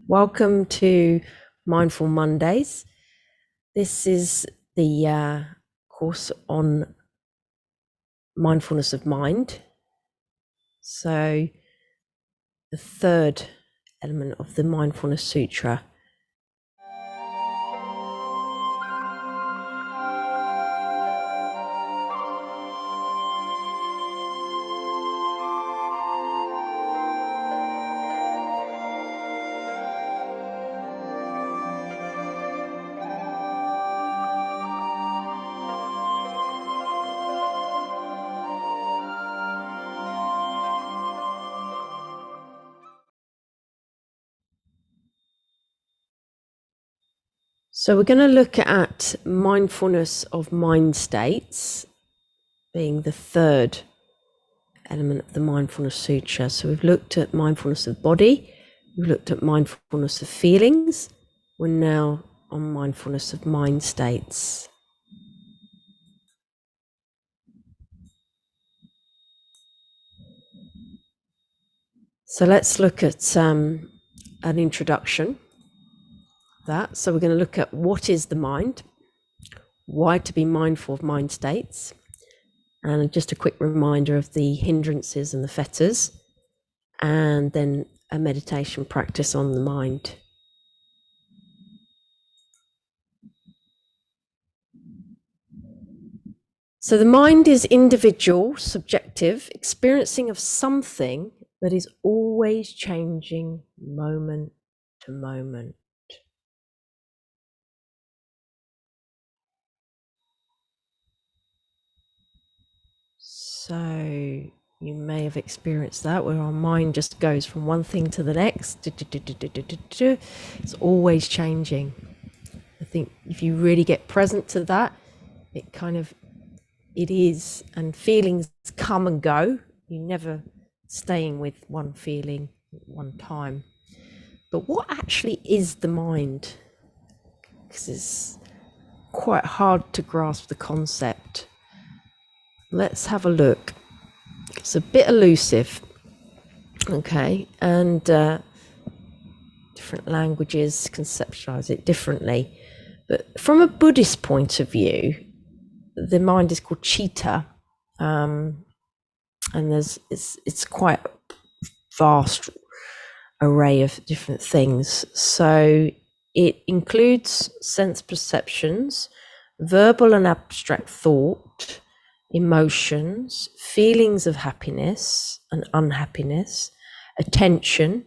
Welcome to Mindful Mondays. This is the course on mindfulness of mind. So, the third element of the Mindfulness Sutra. So, we're going to look at mindfulness of mind states, being the third element of the Mindfulness Sutra. So, we've looked at mindfulness of body, we've looked at mindfulness of feelings, we're now on mindfulness of mind states. So let's look at an introduction. So we're going to look at what is the mind, why to be mindful of mind states, and just a quick reminder of the hindrances and the fetters, and then a meditation practice on the mind. So the mind is individual, subjective, experiencing of something that is always changing moment to moment. So you may have experienced that, where our mind just goes from one thing to the next. It's always changing. I think if you really get present to that, it is, and feelings come and go. You're never staying with one feeling at one time. But what actually is the mind? Because it's quite hard to grasp the concept. Let's have a look. It's a bit elusive, okay, and different languages conceptualize it differently. But from a Buddhist point of view, the mind is called citta, and it's quite a vast array of different things. So it includes sense perceptions, verbal and abstract thought, emotions, feelings of happiness and unhappiness, attention,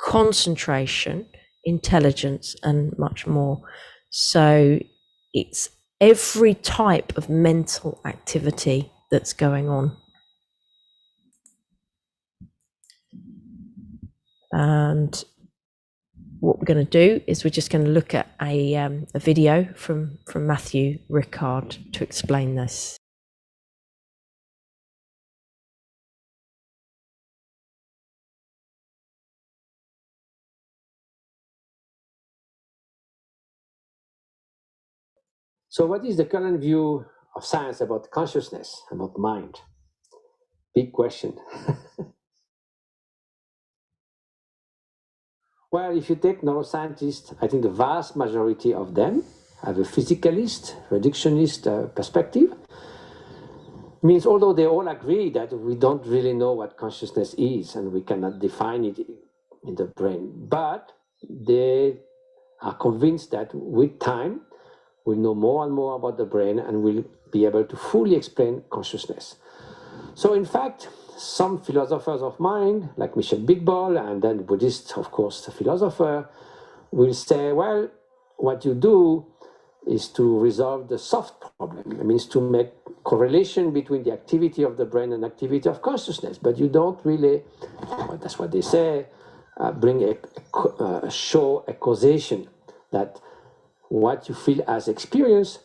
concentration, intelligence, and much more. So it's every type of mental activity that's going on. And what we're going to do is we're just going to look at a video from Matthew Ricard to explain this. So what is the current view of science about consciousness, about mind? Big question. Well, if you take neuroscientists, I think the vast majority of them have a physicalist, reductionist perspective. Means although they all agree that we don't really know what consciousness is and we cannot define it in the brain, but they are convinced that with time, we'll know more and more about the brain and we'll be able to fully explain consciousness. So in fact, some philosophers of mind, like Michel Bidbol, and then Buddhist, of course, the philosopher, will say, well, what you do is to resolve the soft problem. It means to make correlation between the activity of the brain and activity of consciousness. But you don't really, well, that's what they say, show a causation that what you feel as experience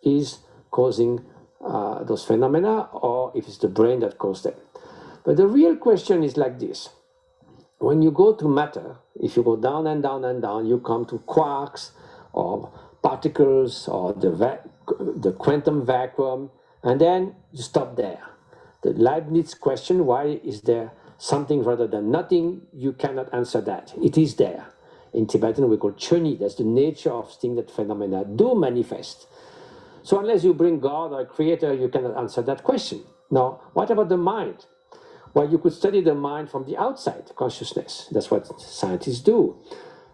is causing those phenomena, or if it's the brain that caused them. But the real question is like this. When you go to matter, if you go down and down and down, you come to quarks or particles or the quantum vacuum, and then you stop there. The Leibniz question, why is there something rather than nothing, you cannot answer that. It is there. In Tibetan, we call chöni. That's the nature of things that phenomena do manifest. So unless you bring God or a creator, you cannot answer that question. Now, what about the mind? Well, you could study the mind from the outside, consciousness. That's what scientists do.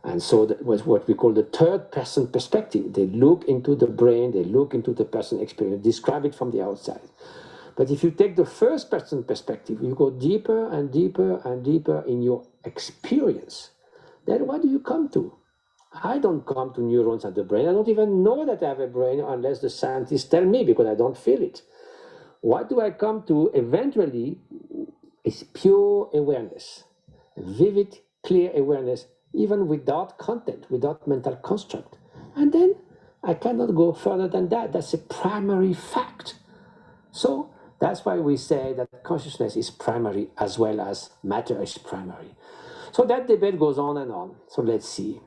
And so that was what we call the third person perspective. They look into the brain, they look into the person experience, describe it from the outside. But if you take the first person perspective, you go deeper and deeper and deeper in your experience. Then what do you come to? I don't come to neurons at the brain. I don't even know that I have a brain unless the scientists tell me, because I don't feel it. What do I come to eventually is pure awareness, vivid, clear awareness, even without content, without mental construct. And then I cannot go further than that. That's a primary fact. So that's why we say that consciousness is primary as well as matter is primary. So that debate goes on and on. So let's see.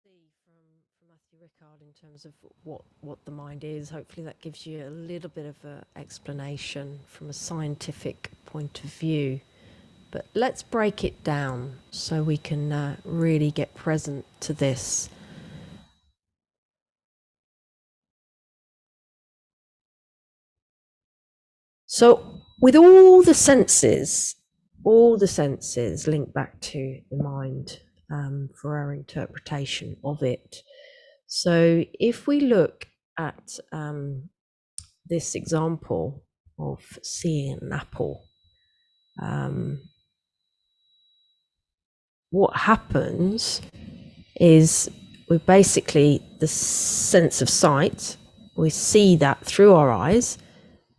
From Matthew Ricard in terms of what the mind is. Hopefully that gives you a little bit of an explanation from a scientific point of view. But let's break it down so we can really get present to this. So with all the senses link back to the mind for our interpretation of it. So if we look at this example of seeing an apple, what happens is we basically, the sense of sight, we see that through our eyes,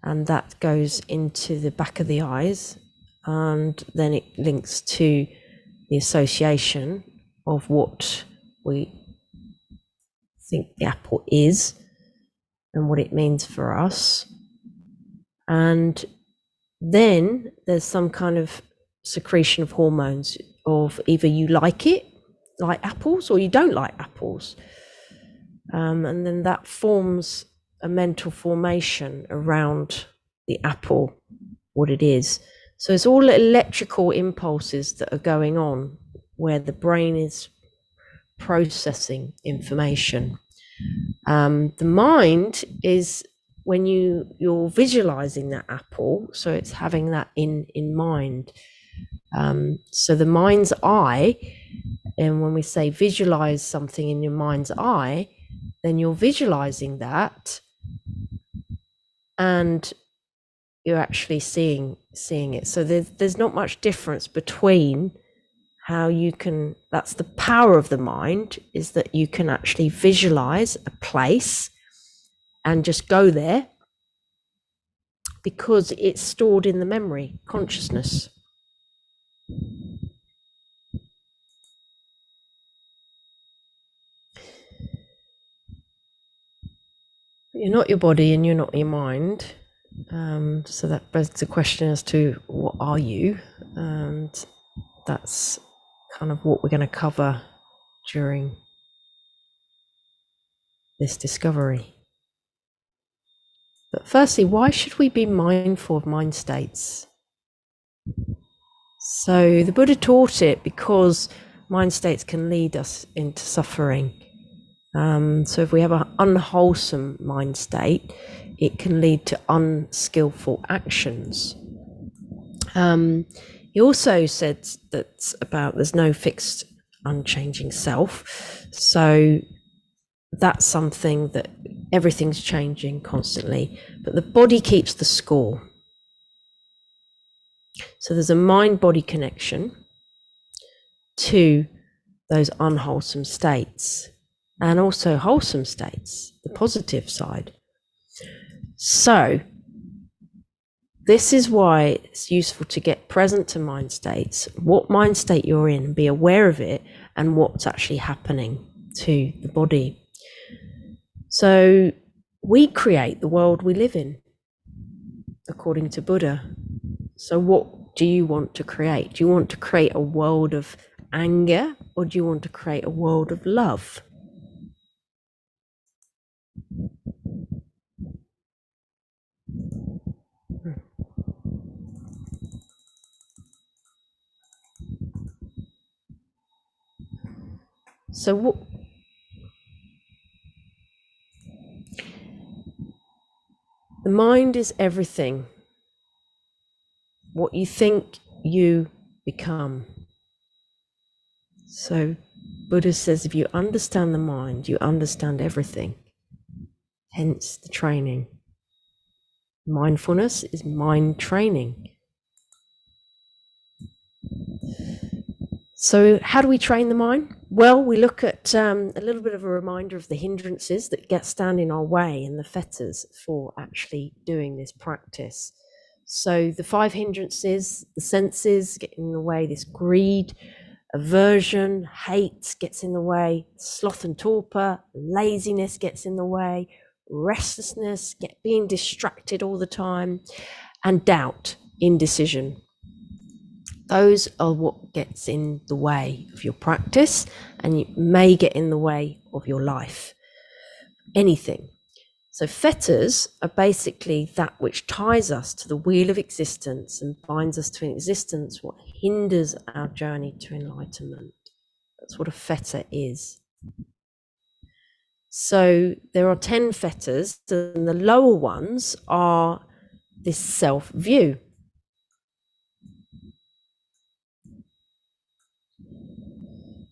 and that goes into the back of the eyes, and then it links to the association of what we think the apple is and what it means for us. And then there's some kind of secretion of hormones of either you like it, like apples, or you don't like apples. And then that forms a mental formation around the apple, what it is. So it's all electrical impulses that are going on where the brain is processing information. The mind is when you're visualizing that apple, so it's having that in mind. So the mind's eye, and when we say visualize something in your mind's eye, then you're visualizing that and you're actually seeing it. So there's not much difference between how you can, that's the power of the mind, is that you can actually visualize a place and just go there because it's stored in the memory, consciousness. You're not your body and you're not your mind. So that begs the question as to what are you? And that's kind of what we're going to cover during this discovery. But firstly, why should we be mindful of mind states? So the Buddha taught it because mind states can lead us into suffering. So if we have an unwholesome mind state, it can lead to unskillful actions. He also said that about there's no fixed, unchanging self. So that's something that everything's changing constantly, but the body keeps the score. So there's a mind-body connection to those unwholesome states and also wholesome states, the positive side. So this is why it's useful to get present to mind states, what mind state you're in, and be aware of it and what's actually happening to the body. So we create the world we live in, according to Buddha. So what do you want to create? Do you want to create a world of anger, or do you want to create a world of love? So what? The mind is everything. What you think, you become. So Buddha says if you understand the mind, you understand everything. Hence the training. Mindfulness is mind training. So how do we train the mind? Well, we look at a little bit of a reminder of the hindrances that stand in our way and the fetters for actually doing this practice. So the 5 hindrances, the senses get in the way, this greed, aversion, hate gets in the way, sloth and torpor, laziness gets in the way, restlessness, being distracted all the time, and doubt, indecision. Those are what gets in the way of your practice, and it may get in the way of your life. Anything. So fetters are basically that which ties us to the wheel of existence and binds us to an existence, what hinders our journey to enlightenment. That's what a fetter is. So there are 10 fetters, and the lower ones are this self-view.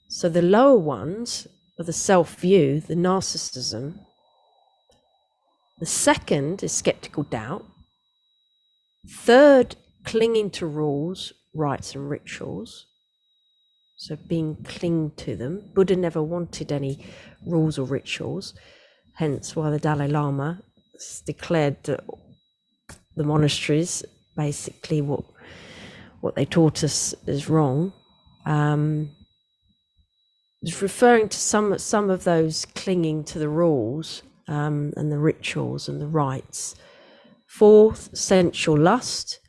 So the lower ones are the self-view, the narcissism. The second is skeptical doubt. Third, clinging to rules, rites, and rituals. So being cling to them. Buddha never wanted any rules or rituals, hence why the Dalai Lama declared that the monasteries, basically what they taught us is wrong. It's referring to some of those clinging to the rules and the rituals and the rites. Fourth, sensual lust.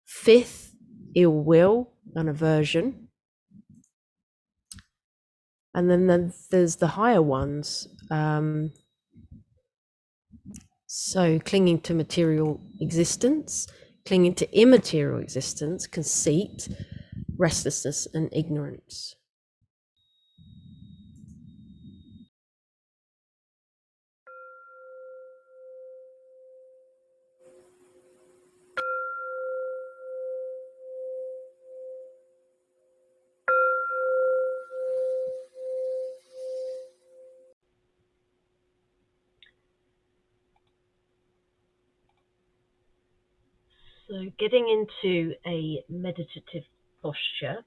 Fifth, ill will and aversion. And then there's the higher ones. So clinging to material existence, clinging to immaterial existence, conceit, restlessness, and ignorance. So getting into a meditative posture,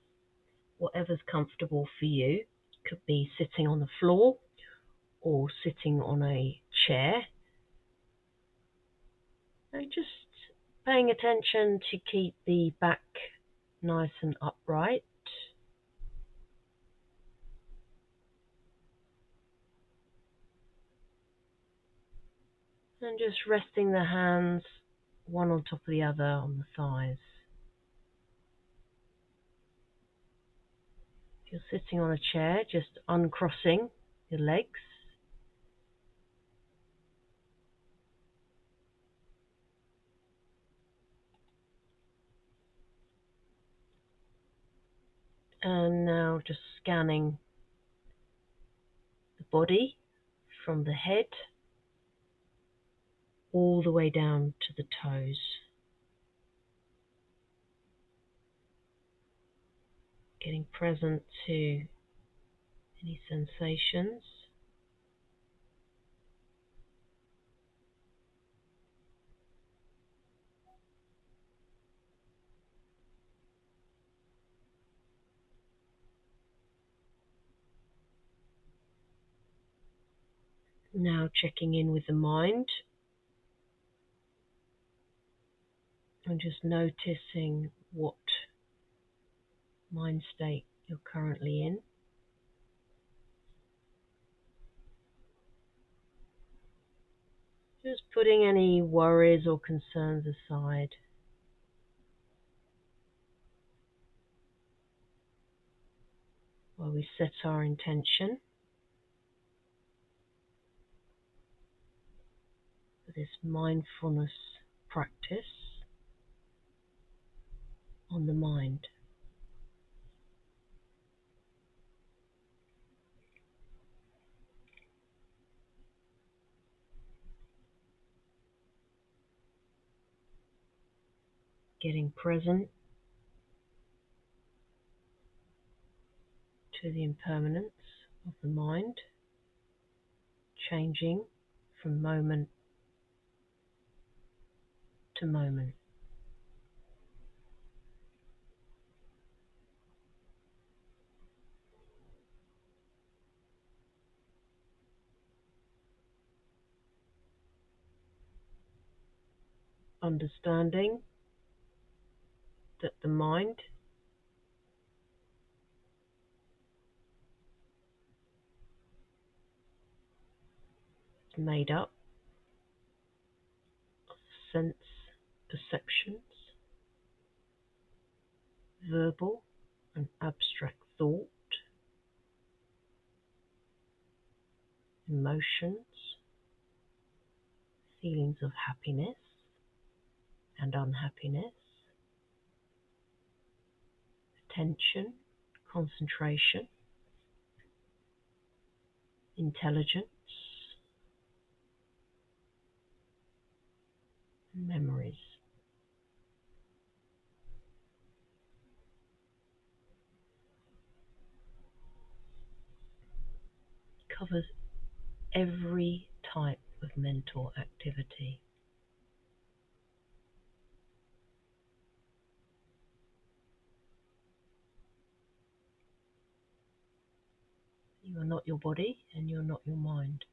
whatever's comfortable for you, could be sitting on the floor or sitting on a chair, and just paying attention to keep the back nice and upright. And just resting the hands one on top of the other on the thighs. If you're sitting on a chair, just uncrossing your legs. And now just scanning the body from the head all the way down to the toes. Getting present to any sensations. Now checking in with the mind and just noticing what mind state you're currently in. Just putting any worries or concerns aside. While we set our intention for this mindfulness practice on the mind. getting present to the impermanence of the mind, changing from moment to moment. Understanding that the mind is made up of sense perceptions, verbal and abstract thought, emotions, feelings of happiness and unhappiness, attention, concentration, intelligence, and memories. It covers every type of mental activity. You are not your body and you're not your mind.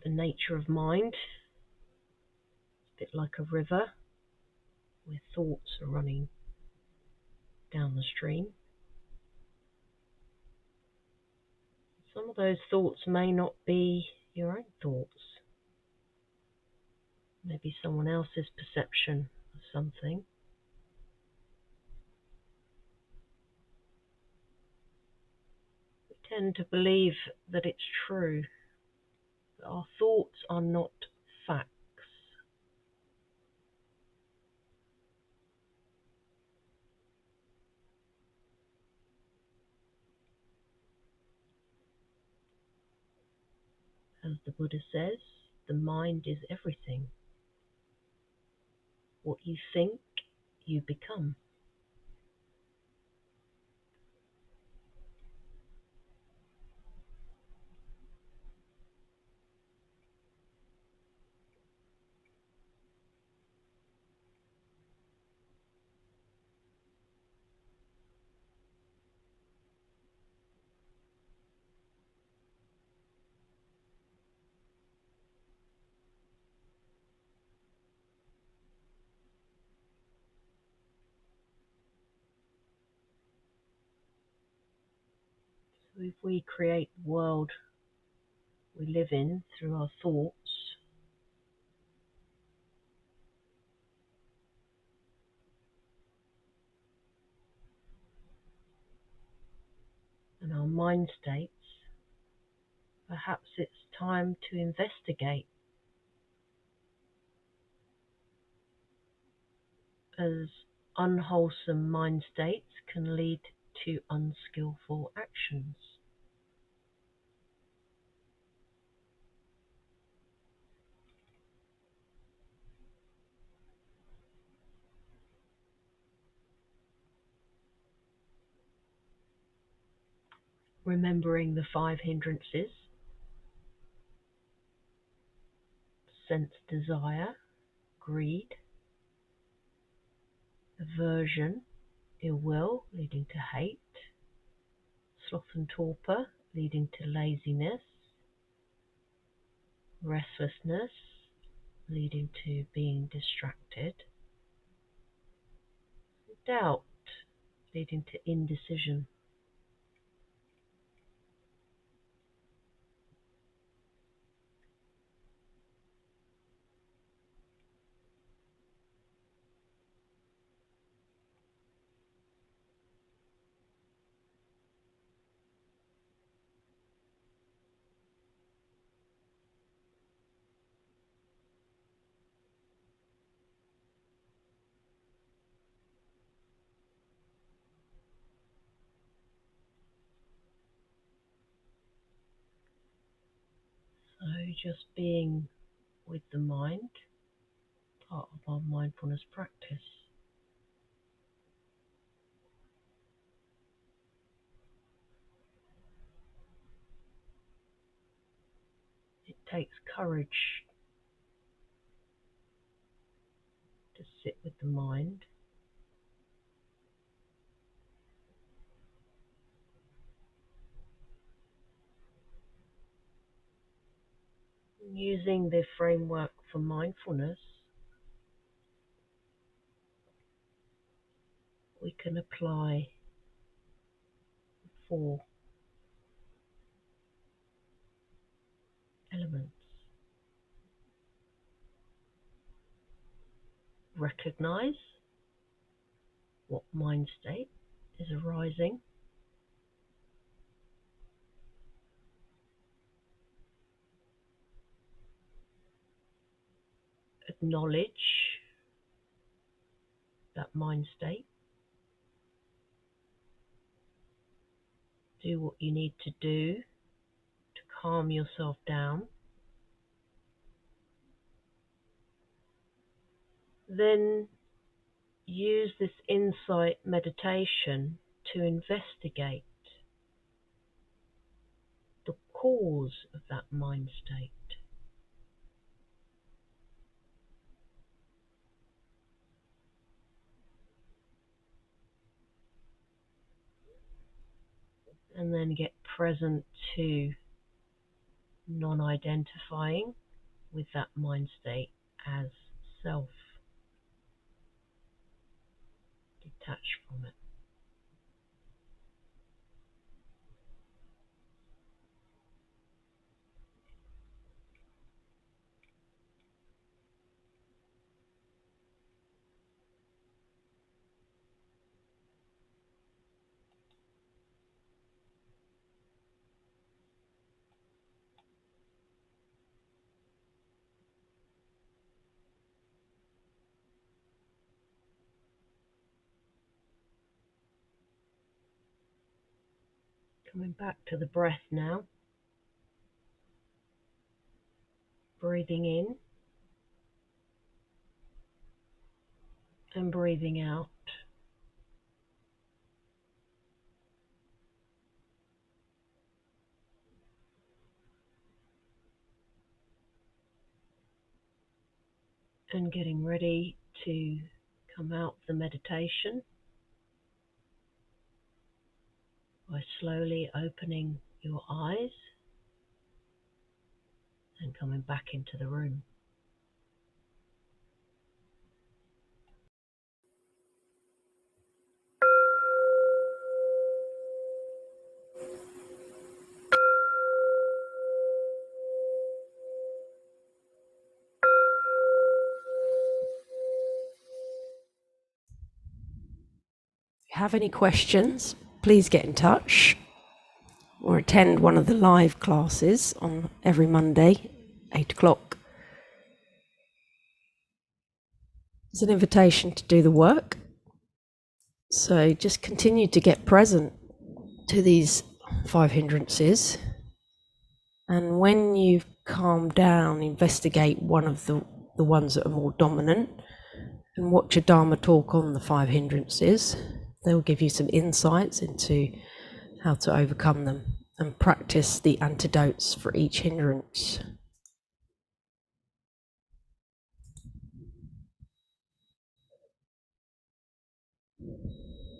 The nature of mind is a bit like a river where thoughts are running down the stream. Some of those thoughts may not be your own thoughts. Maybe someone else's perception of something. We tend to believe that it's true, but our thoughts are not facts. As the Buddha says, the mind is everything. What you think, you become. So if we create the world we live in through our thoughts, and our mind states, perhaps it's time to investigate, as unwholesome mind states can lead to unskillful actions. Remembering the 5 hindrances: sense desire, greed, aversion, ill will leading to hate, sloth and torpor leading to laziness, restlessness leading to being distracted, doubt leading to indecision. just being with the mind, part of our mindfulness practice. It takes courage to sit with the mind. Using the framework for mindfulness, we can apply 4 elements. Recognize what mind state is arising. Acknowledge that mind state. Do what you need to do to calm yourself down. Then use this insight meditation to investigate the cause of that mind state. And then get present to non-identifying with that mind state as self. Detach from it. Coming back to the breath now. Breathing in and breathing out. And getting ready to come out of the meditation by slowly opening your eyes and coming back into the room. If you have any questions, please get in touch or attend one of the live classes on every Monday, 8 o'clock. It's an invitation to do the work. So just continue to get present to these 5 hindrances. And when you've calmed down, investigate one of the ones that are more dominant and watch a Dharma talk on the 5 hindrances. They'll give you some insights into how to overcome them and practice the antidotes for each hindrance.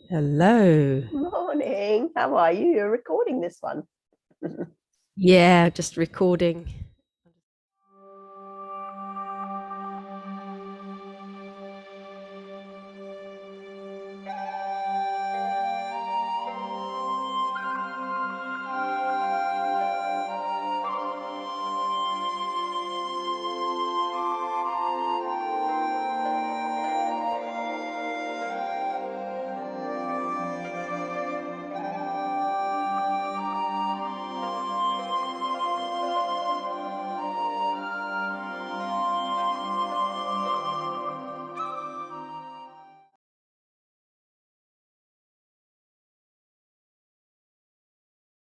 Hello. Morning. How are you? You're recording this one. Yeah, just recording